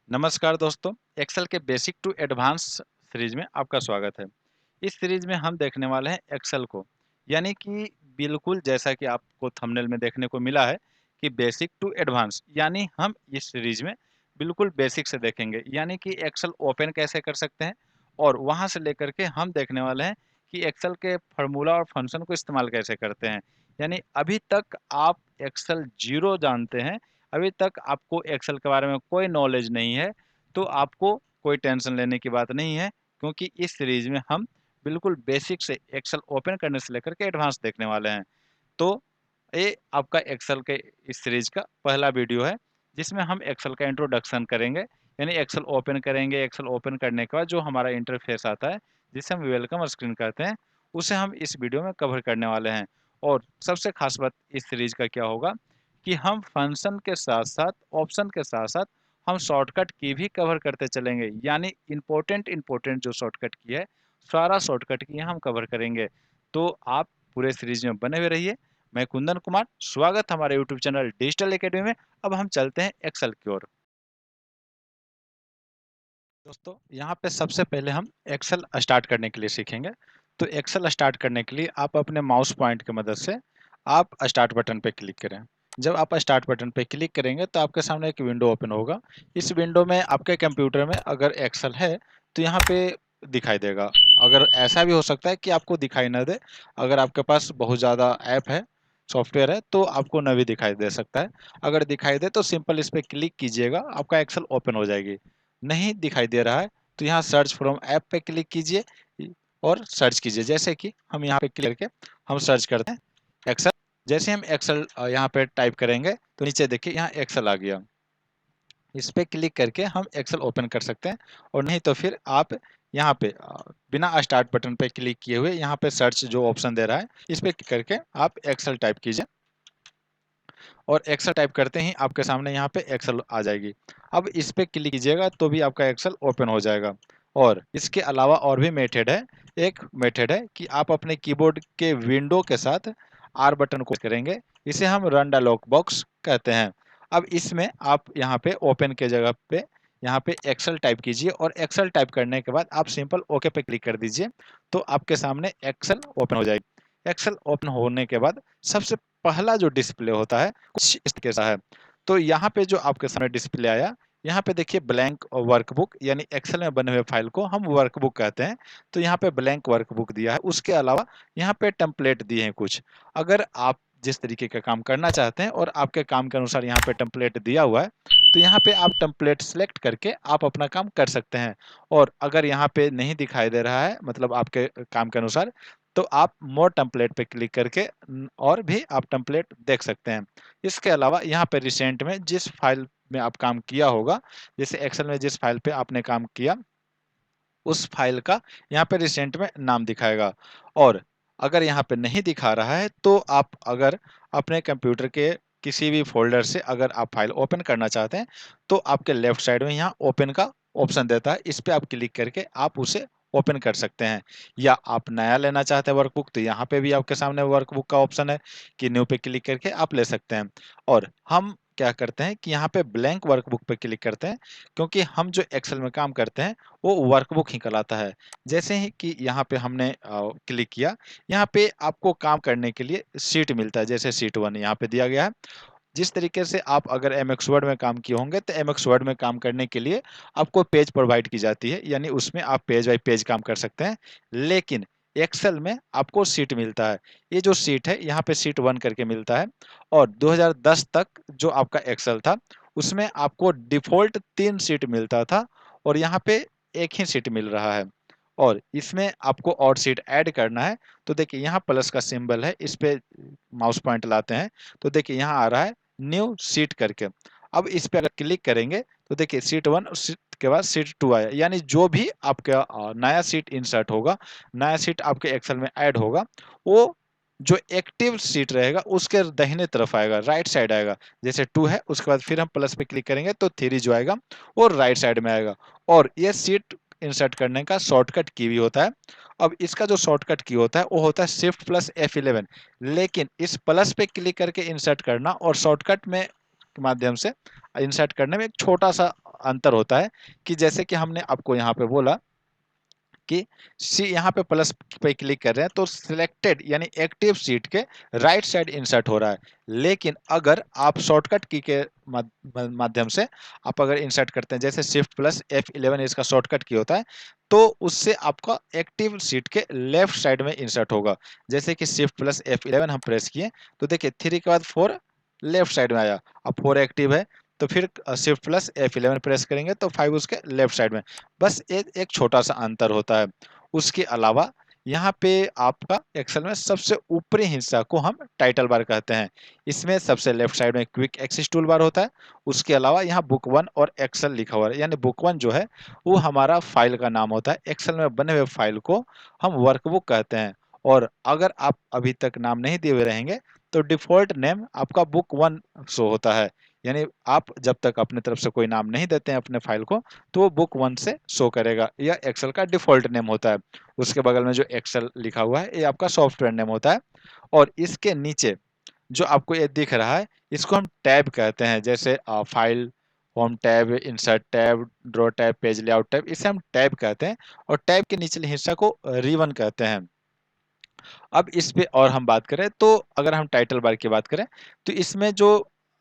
नमस्कार दोस्तों, एक्सेल के बेसिक टू एडवांस सीरीज में आपका स्वागत है। इस सीरीज में हम देखने वाले हैं एक्सेल को, यानी कि बिल्कुल जैसा कि आपको थंबनेल में देखने को मिला है कि बेसिक टू एडवांस, यानी हम इस सीरीज में बिल्कुल बेसिक से देखेंगे, यानी कि एक्सेल ओपन कैसे कर सकते हैं और वहां से लेकर के हम देखने वाले हैं कि एक्सेल के फार्मूला और फंक्शन को इस्तेमाल कैसे करते हैं। यानी अभी तक आप एक्सेल जीरो जानते हैं, अभी तक आपको एक्सेल के बारे में कोई नॉलेज नहीं है, तो आपको कोई टेंशन लेने की बात नहीं है, क्योंकि इस सीरीज में हम बिल्कुल बेसिक से एक्सेल ओपन करने से लेकर के एडवांस देखने वाले हैं। तो ये आपका एक्सेल के इस सीरीज का पहला वीडियो है, जिसमें हम एक्सेल का इंट्रोडक्शन करेंगे, यानी एक्सेल ओपन करेंगे। एक्सेल ओपन करने के बाद जो हमारा इंटरफेस आता है, जिसे हम वेलकम स्क्रीन कहते हैं, उसे हम इस वीडियो में कवर करने वाले हैं। और सबसे खास बात इस सीरीज का क्या होगा कि हम फंक्शन के साथ साथ, ऑप्शन के साथ साथ हम शॉर्टकट की भी कवर करते चलेंगे, यानी इम्पोर्टेंट इम्पोर्टेंट जो शॉर्टकट की है, सारा शॉर्टकट की हम कवर करेंगे। तो आप पूरे सीरीज में बने हुए रहिए। मैं कुंदन कुमार, स्वागत हमारे यूट्यूब चैनल डिजिटल एकेडमी में। अब हम चलते हैं एक्सेल की ओर। दोस्तों, यहाँ पे सबसे पहले हम एक्सेल स्टार्ट करने के लिए सीखेंगे। तो एक्सेल स्टार्ट करने के लिए आप अपने माउस पॉइंट की मदद से आप स्टार्ट बटन पे क्लिक करें। जब आप स्टार्ट बटन पे क्लिक करेंगे तो आपके सामने एक विंडो ओपन होगा। इस विंडो में आपके कंप्यूटर में अगर एक्सेल है तो यहाँ पे दिखाई देगा। अगर ऐसा भी हो सकता है कि आपको दिखाई ना दे, अगर आपके पास बहुत ज़्यादा ऐप है, सॉफ्टवेयर है, तो आपको न भी दिखाई दे सकता है। अगर दिखाई दे तो सिंपल इस पर क्लिक कीजिएगा, आपका एक्सेल ओपन हो जाएगी। नहीं दिखाई दे रहा है तो यहाँ सर्च फ्रॉम ऐप पे क्लिक कीजिए और सर्च कीजिए। जैसे कि हम यहाँ पे क्लिक करके हम सर्च करते हैं एक्सेल। जैसे हम एक्सेल यहाँ पे टाइप करेंगे तो नीचे देखिए यहाँ एक्सेल आ गया। इस पे क्लिक करके हम एक्सेल ओपन कर सकते हैं। और नहीं तो फिर आप यहाँ पे बिना स्टार्ट बटन पे क्लिक किए हुए यहाँ पे सर्च जो ऑप्शन दे रहा है, इस पे क्लिक करके आप एक्सेल टाइप कीजिए और एक्सेल टाइप करते ही आपके सामने यहाँ पे एक्सेल आ जाएगी। अब इस पे क्लिक कीजिएगा तो भी आपका एक्सेल ओपन हो जाएगा। और इसके अलावा और भी मेथड है। एक मेथड है कि आप अपने कीबोर्ड के विंडो के साथ आर बटन को करेंगे, इसे हम रन डायलॉग बॉक्स कहते हैं। अब इसमें आप यहाँ पे ओपन के जगह पे यहाँ पे एक्सेल टाइप कीजिए और एक्सेल टाइप करने के बाद आप सिंपल ओके पे क्लिक कर दीजिए, तो आपके सामने एक्सेल ओपन हो जाएगी। एक्सेल ओपन होने के बाद सबसे पहला जो डिस्प्ले होता है कुछ इस कैसा है। तो यहाँ पे जो आपके सामने डिस्प्ले आया, यहाँ पे देखिए ब्लैंक वर्कबुक, यानी एक्सेल में बने हुए फाइल को हम वर्कबुक कहते हैं। तो यहाँ पे ब्लैंक वर्कबुक दिया है, उसके अलावा यहाँ पे टेम्पलेट दिए हैं कुछ। अगर आप जिस तरीके का काम करना चाहते हैं और आपके काम के अनुसार यहाँ पे टेम्पलेट दिया हुआ है, तो यहाँ पे आप टेम्पलेट सेलेक्ट करके आप अपना काम कर सकते हैं। और अगर यहाँ पे नहीं दिखाई दे रहा है, मतलब आपके काम के अनुसार, तो आप मोर टेम्पलेट पे क्लिक करके और भी आप टेम्पलेट देख सकते हैं। इसके अलावा यहाँ पे रिसेंट में जिस फाइल में आप काम किया होगा, जैसे एक्सेल में जिस फाइल पे आपने काम किया, उस फाइल का यहाँ पे रिसेंट में नाम दिखाएगा। और अगर यहाँ पे नहीं दिखा रहा है तो आप अगर अपने कंप्यूटर के किसी भी फ़ोल्डर से अगर आप फाइल ओपन करना चाहते हैं, तो आपके लेफ्ट साइड में यहाँ ओपन का ऑप्शन देता है, इस पे आप क्लिक करके आप उसे ओपन कर सकते हैं। या आप नया लेना चाहते हैं वर्कबुक, तो यहाँ पे भी आपके सामने वर्कबुक का ऑप्शन है कि न्यू पे क्लिक करके आप ले सकते हैं। और हम क्या करते हैं कि यहाँ पे ब्लैंक वर्कबुक पे क्लिक करते हैं, क्योंकि हम जो एक्सेल में काम करते हैं वो वर्कबुक ही कहलाता है। जैसे ही कि यहाँ पे हमने क्लिक किया, यहाँ पे आपको काम करने के लिए शीट मिलता है, जैसे शीट 1 यहाँ पे दिया गया है। जिस तरीके से आप अगर एमएक्स वर्ड में काम किए होंगे, तो एमएक्स वर्ड में काम करने के लिए आपको पेज प्रोवाइड की जाती है, यानी उसमें आप पेज बाय पेज काम कर सकते हैं। लेकिन एक्सेल में आपको शीट मिलता है। ये जो शीट है, यहाँ पे शीट 1 करके मिलता है। और 2010 तक जो आपका एक्सेल था, उसमें आपको डिफ़ॉल्ट 3 शीट मिलता था और यहाँ पे 1 ही शीट मिल रहा है। और इसमें आपको और शीट ऐड करना है, तो देखिए यहाँ प्लस का सिंबल है, इस पे माउस पॉइंट लाते हैं, तो देखिए यहाँ आ रहा है न्यू शीट करके। अब इस पे अगर क्लिक करेंगे तो देखिए शीट 1 शीट के बाद शीट 2 आया, यानी जो भी आपका नया शीट इंसर्ट होगा, नया शीट आपके एक्सेल में ऐड होगा, वो जो एक्टिव शीट रहेगा उसके दाहिने तरफ आएगा, राइट साइड आएगा। जैसे 2 है, उसके बाद फिर हम प्लस पे क्लिक करेंगे तो 3 जो आएगा वो राइट साइड में आएगा। और ये शीट इंसर्ट करने का शॉर्टकट की भी होता है। अब इसका जो शॉर्टकट की होता है वो होता है शिफ्ट प्लस F11। लेकिन इस प्लस पे क्लिक करके इंसर्ट करना और शॉर्टकट में के माध्यम से इंसर्ट करने में एक छोटा सा अंतर होता है कि जैसे कि हमने आपको यहाँ पे बोला कि सी यहाँ पे प्लस पे क्लिक कर रहे हैं तो सिलेक्टेड यानी एक्टिव सीट के राइट साइड इंसर्ट हो रहा है। लेकिन अगर आप शॉर्टकट की के माध्यम से आप अगर इंसर्ट करते हैं जैसे शिफ्ट प्लस F11 इसका शॉर्टकट की होता है तो उससे आपका एक्टिव सीट के लेफ्ट साइड में इंसर्ट होगा। जैसे कि शिफ्ट प्लस F11 हम प्रेस किए तो देखिए 3 के बाद 4 लेफ्ट साइड में आया। अब 4 एक्टिव है तो फिर शिफ्ट प्लस F11 प्रेस करेंगे तो 5 उसके लेफ्ट साइड में। बस एक छोटा-सा अंतर होता है। उसके अलावा यहाँ पे आपका एक्सेल में सबसे ऊपरी हिस्सा को हम टाइटल बार कहते हैं। इसमें सबसे लेफ्ट साइड में क्विक एक्सेस टूल बार होता है। उसके अलावा यहाँ बुक 1 और एक्सेल लिखा हुआ है। यानी बुक 1 जो है वो हमारा फाइल का नाम होता है। एक्सेल में बने हुए फाइल को हम वर्कबुक कहते हैं। और अगर आप अभी तक नाम नहीं दिए हुए रहेंगे तो डिफ़ॉल्ट नेम आपका बुक 1 शो होता है। यानी आप जब तक अपनी तरफ से कोई नाम नहीं देते हैं अपने फाइल को तो वो बुक 1 से शो करेगा। यह एक्सेल का डिफ़ॉल्ट नेम होता है। उसके बगल में जो एक्सेल लिखा हुआ है ये आपका सॉफ्टवेयर नेम होता है। और इसके नीचे जो आपको ये दिख रहा है इसको हम टैब कहते हैं। जैसे file, home tab, insert tab, draw tab, page layout tab, इसे हम टैब कहते हैं। और टैब के निचले हिस्सा को रिबन कहते हैं। अब इस पे और हम बात करें तो अगर हम टाइटल बार की बात करें तो इसमें जो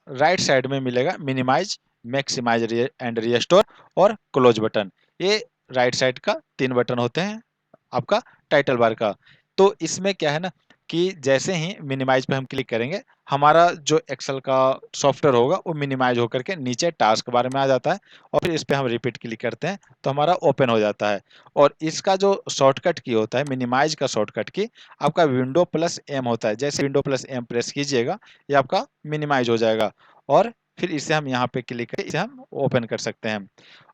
राइट साइड में मिलेगा मिनिमाइज, मैक्सिमाइज एंड रिस्टोर और क्लोज बटन। ये राइट साइड का 3 बटन होते हैं आपका टाइटल बार का। तो इसमें क्या है ना कि जैसे ही मिनिमाइज पे हम क्लिक करेंगे हमारा जो एक्सेल का सॉफ्टवेयर होगा वो मिनिमाइज होकर के नीचे टास्क बार में आ जाता है। और फिर इस पे हम रिपीट क्लिक करते हैं तो हमारा ओपन हो जाता है। और इसका जो शॉर्टकट की होता है मिनिमाइज का शॉर्टकट की आपका विंडो प्लस एम होता है। जैसे विंडो प्लस एम प्रेस कीजिएगा ये आपका मिनिमाइज हो जाएगा। और फिर इसे हम यहाँ पे क्लिक करके इसे हम ओपन कर सकते हैं।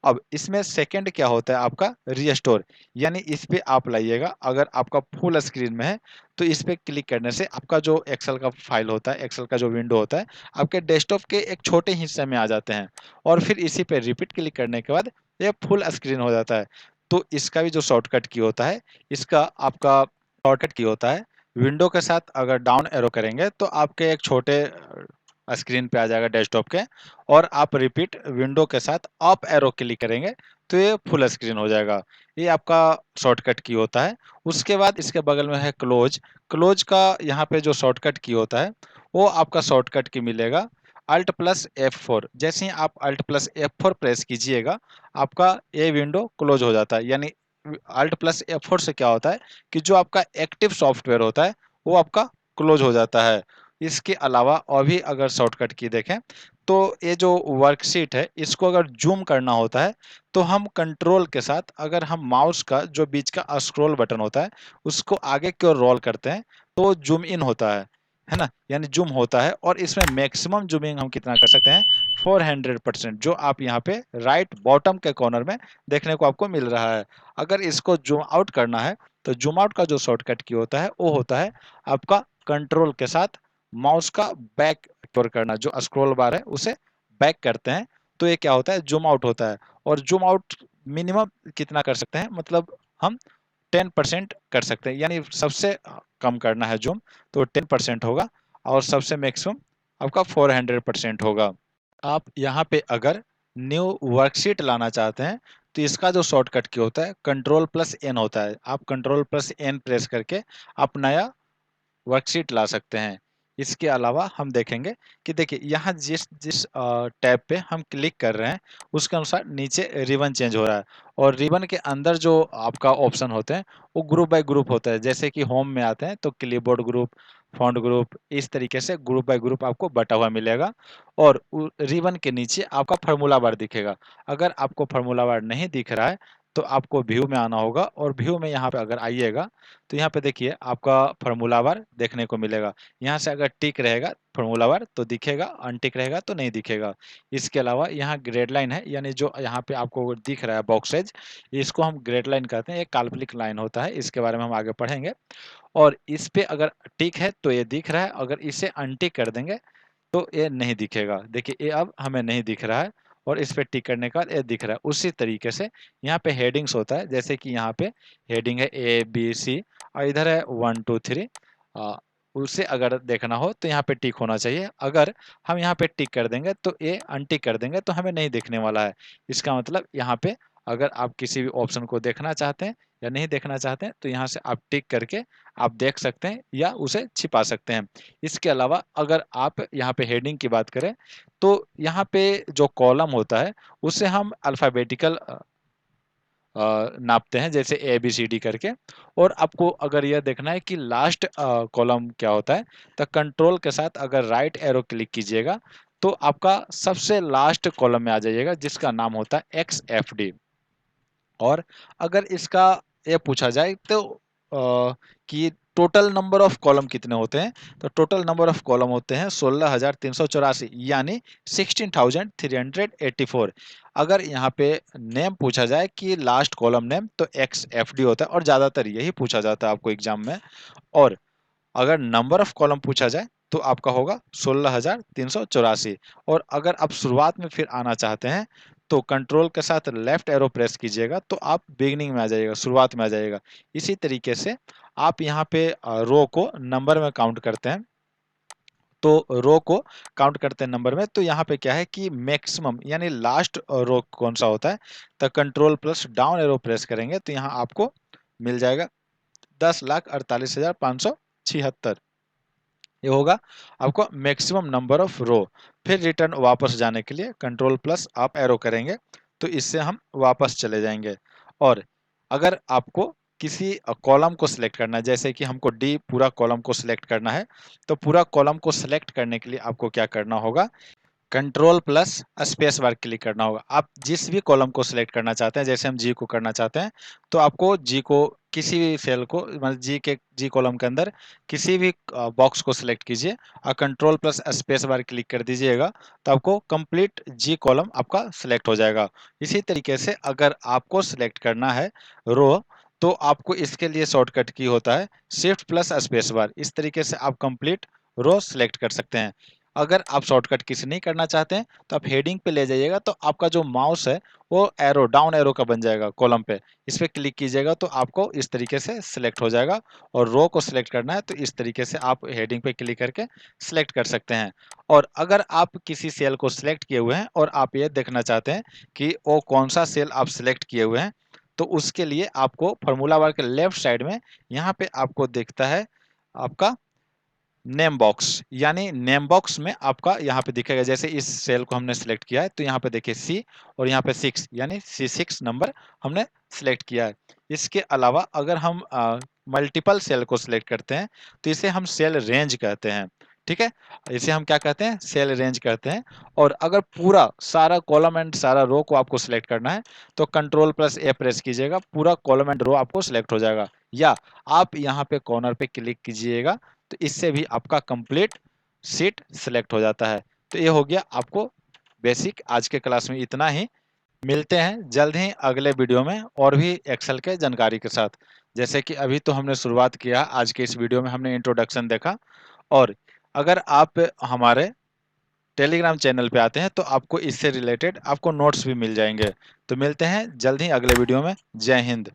अब इसमें सेकंड क्या होता है आपका रिस्टोर। यानी इस पे आप लाइएगा अगर आपका फुल स्क्रीन में है तो इस पे क्लिक करने से आपका जो एक्सेल का फाइल होता है, एक्सेल का जो विंडो होता है आपके डेस्कटॉप के एक छोटे हिस्से में आ जाते हैं। और फिर इसी पे रिपीट क्लिक करने के बाद ये फुल स्क्रीन हो जाता है। तो इसका भी जो शॉर्टकट की होता है इसका आपका शॉर्टकट की होता है विंडो के साथ अगर डाउन एरो करेंगे तो आपके एक छोटे स्क्रीन पे आ जाएगा डेस्कटॉप के। और आप रिपीट विंडो के साथ अप एरो क्लिक करेंगे तो ये फुल स्क्रीन हो जाएगा। ये आपका शॉर्टकट की होता है। उसके बाद इसके बगल में है क्लोज। क्लोज का यहाँ पे जो शॉर्टकट की होता है वो आपका शॉर्टकट की मिलेगा अल्ट प्लस F4। जैसे ही आप अल्ट प्लस F4 प्रेस कीजिएगा आपका ये विंडो क्लोज हो जाता है। यानी अल्ट प्लस F4 से क्या होता है कि जो आपका एक्टिव सॉफ्टवेयर होता है वो आपका क्लोज हो जाता है। इसके अलावा और भी अगर शॉर्टकट की देखें तो ये जो वर्कशीट है इसको अगर जूम करना होता है तो हम कंट्रोल के साथ अगर हम माउस का जो बीच का स्क्रॉल बटन होता है उसको आगे की ओर रोल करते हैं तो जूम इन होता है ना, यानी जूम होता है। और इसमें मैक्सिमम जूमिंग हम कितना कर सकते हैं 400% जो आप यहाँ पे राइट बॉटम के कॉर्नर में देखने को आपको मिल रहा है। अगर इसको जूम आउट करना है तो जूम आउट का जो शॉर्टकट की होता है वो होता है आपका कंट्रोल के साथ माउस का बैक ओर करना। जो स्क्रॉल बार है उसे बैक करते हैं तो ये क्या होता है जूम आउट होता है। और जूम आउट मिनिमम कितना कर सकते हैं मतलब हम 10% कर सकते हैं। यानी सबसे कम करना है जूम तो 10% होगा और सबसे मैक्सिमम आपका 400% होगा। आप यहाँ पे अगर न्यू वर्कशीट लाना चाहते हैं तो इसका जो शॉर्टकट की होता है कंट्रोल प्लस एन होता है। आप कंट्रोल प्लस एन प्रेस करके आप नया वर्कशीट ला सकते हैं। इसके अलावा हम देखेंगे कि देखिए यहाँ जिस जिस टैब पे हम क्लिक कर रहे हैं उसके अनुसार नीचे रिबन चेंज हो रहा है। और रिबन के अंदर जो आपका ऑप्शन होते हैं वो ग्रुप बाय ग्रुप होता है। जैसे कि होम में आते हैं तो क्लिपबोर्ड ग्रुप, फॉन्ट ग्रुप, इस तरीके से ग्रुप बाय ग्रुप आपको बटा हुआ मिलेगा। और रिबन के नीचे आपका फार्मूला बार दिखेगा। अगर आपको फार्मूला बार नहीं दिख रहा है तो आपको व्यू में आना होगा और व्यू में यहाँ पे अगर आइएगा तो यहाँ पे देखिए आपका फार्मूला बार देखने को मिलेगा। यहाँ से अगर टिक रहेगा फार्मूला बार तो दिखेगा, अनटिक रहेगा तो नहीं दिखेगा। इसके अलावा यहाँ ग्रेड लाइन है यानी जो यहाँ पे आपको दिख रहा है बॉक्सेज इसको हम ग्रेड लाइन कहते हैं। एक काल्पनिक लाइन होता है, इसके बारे में हम आगे पढ़ेंगे। और इस पे अगर टिक है तो ये दिख रहा है, अगर इसे अनटिक कर देंगे तो ये नहीं दिखेगा। देखिए ये अब हमें नहीं दिख रहा है और इस पे टिक करने के बाद ये दिख रहा है। उसी तरीके से यहाँ पे हेडिंग्स होता है। जैसे कि यहाँ पे हेडिंग है A B C और इधर है 1 2 3 उसे अगर देखना हो तो यहाँ पे टिक होना चाहिए। अगर हम यहाँ पे टिक कर देंगे तो ये अनटिक कर देंगे तो हमें नहीं दिखने वाला है। इसका मतलब यहाँ पे अगर आप किसी भी ऑप्शन को देखना चाहते हैं या नहीं देखना चाहते हैं तो यहाँ से आप टिक करके आप देख सकते हैं या उसे छिपा सकते हैं। इसके अलावा अगर आप यहाँ पे हेडिंग की बात करें तो यहाँ पे जो कॉलम होता है उसे हम अल्फ़ाबेटिकल नापते हैं, जैसे ए बी सी डी करके। और आपको अगर यह देखना है कि लास्ट कॉलम क्या होता है तो कंट्रोल के साथ अगर राइट एरो क्लिक कीजिएगा तो आपका सबसे लास्ट कॉलम में आ जाइएगा जिसका नाम होता है एक्स एफ डी। और अगर इसका ये पूछा जाए तो कि टोटल नंबर ऑफ कॉलम कितने होते हैं, तो टोटल नंबर ऑफ कॉलम होते हैं 16,384, यानी 16,384। अगर यहाँ पे नेम पूछा जाए कि लास्ट कॉलम नेम, तो एक्स एफ डी होता है और ज़्यादातर यही पूछा जाता है आपको एग्जाम में। और अगर नंबर ऑफ कॉलम पूछा जाए तो आपका होगा 16,384। और अगर आप शुरुआत में फिर आना चाहते हैं तो कंट्रोल के साथ लेफ्ट एरो प्रेस कीजिएगा तो आप बिगिनिंग में आ जाइएगा, शुरुआत में आ जाइएगा। इसी तरीके से आप यहाँ पे रो को नंबर में काउंट करते हैं, तो रो को काउंट करते हैं नंबर में, तो यहाँ पे क्या है कि मैक्सिमम यानी लास्ट रो कौन सा होता है, तो control plus down arrow press करेंगे तो यहाँ आपको मिल जाएगा 10,48,576। ये होगा आपको मैक्सिमम नंबर ऑफ रो। फिर रिटर्न वापस जाने के लिए कंट्रोल प्लस अप एरो करेंगे तो इससे हम वापस चले जाएंगे। और अगर आपको किसी कॉलम को सिलेक्ट करना है, जैसे कि हमको डी पूरा कॉलम को सिलेक्ट करना है, तो पूरा कॉलम को सिलेक्ट करने के लिए आपको क्या करना होगा, control plus space bar click करना होगा। आप जिस भी कॉलम को सिलेक्ट करना चाहते हैं, जैसे हम जी को करना चाहते हैं तो आपको जी को किसी भी सेल को, मतलब जी कॉलम के अंदर किसी भी बॉक्स को सिलेक्ट कीजिए और control plus space bar click कर दीजिएगा तो आपको कंप्लीट जी कॉलम आपका सिलेक्ट हो जाएगा। इसी तरीके से अगर आपको सिलेक्ट करना है रो, तो आपको इसके लिए शॉर्टकट की होता है शिफ्ट प्लस स्पेस बार। इस तरीके से आप कंप्लीट रो सिलेक्ट कर सकते हैं। अगर आप शॉर्टकट किसी नहीं करना चाहते हैं तो आप हेडिंग पे ले जाइएगा तो आपका जो माउस है वो एरो डाउन एरो का बन जाएगा कॉलम पे। इस पे क्लिक कीजिएगा तो आपको इस तरीके से सिलेक्ट हो जाएगा। और रो को सिलेक्ट करना है तो इस तरीके से आप हेडिंग पे क्लिक करके सिलेक्ट कर सकते हैं। और अगर आप किसी सेल को सिलेक्ट किए हुए हैं और आप ये देखना चाहते हैं कि वो कौन सा सेल आप सिलेक्ट किए हुए हैं, तो उसके लिए आपको फॉर्मूला बार के लेफ्ट साइड में यहाँ पे आपको दिखता है आपका नेम बॉक्स, यानी नेम बॉक्स में आपका यहाँ पे दिखेगा। जैसे इस सेल को हमने सिलेक्ट किया है तो यहाँ पे देखिए सी और यहाँ पे 6 यानी C6 नंबर हमने सिलेक्ट किया है। इसके अलावा अगर हम मल्टीपल सेल को सिलेक्ट करते हैं तो इसे हम सेल रेंज कहते हैं। ठीक है, इसे हम क्या कहते हैं, सेल रेंज कहते हैं। और अगर पूरा सारा कॉलम एंड सारा रो को आपको सिलेक्ट करना है तो कंट्रोल प्लस ए प्रेस कीजिएगा, पूरा कॉलम एंड रो आपको सिलेक्ट हो जाएगा। या आप यहाँ पे कॉर्नर पे क्लिक कीजिएगा तो इससे भी आपका कंप्लीट सीट सिलेक्ट हो जाता है। तो ये हो गया आपको बेसिक। आज के क्लास में इतना ही। मिलते हैं जल्द ही अगले वीडियो में और भी एक्सेल के जानकारी के साथ। जैसे कि अभी तो हमने शुरुआत किया, आज के इस वीडियो में हमने इंट्रोडक्शन देखा। और अगर आप हमारे टेलीग्राम चैनल पे आते हैं तो आपको इससे रिलेटेड आपको नोट्स भी मिल जाएंगे। तो मिलते हैं जल्द ही अगले वीडियो में। जय हिंद।